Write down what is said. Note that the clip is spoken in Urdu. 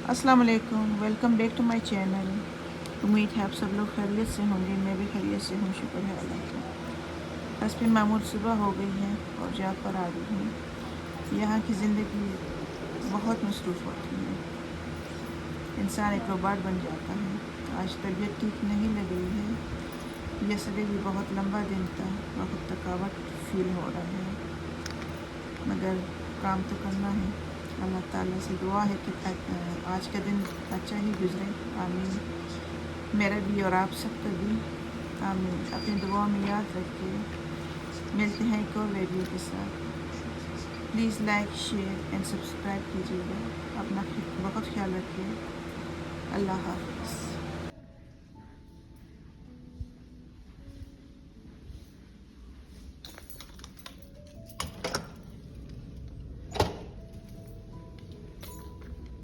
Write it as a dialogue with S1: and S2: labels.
S1: السلام علیکم، welcome back to my channel. امید ہے آپ سب لوگ خیریت سے ہوں گے، میں بھی خیریت سے ہوں، شکر ہے اللہ کا۔ بس پھر معمول صبح ہو گئی ہے اور جاب پر آ گئی ہوں۔ یہاں کی زندگی بہت مصروف ہوتی ہے، انسان ایک روبوٹ بن جاتا ہے۔ آج طبیعت ٹھیک نہیں لگ رہی ہے، یسٹرڈے بھی بہت لمبا دن تھا، بہت تھکاوٹ فیل ہو رہا ہے، مگر کام تو کرنا ہے۔ اللہ تعالیٰ سے دعا ہے کہ آج کا دن اچھا ہی گزرے، آمین۔ میرا بھی اور آپ سب کا بھی آمین۔ اپنی دعاؤں میں یاد رکھیے۔ ملتے ہیں ایک اور ویڈیو کے ساتھ۔ Please like, share and subscribe کیجیے گا۔ اپنا بہت خیال رکھیے۔ اللہ حافظ۔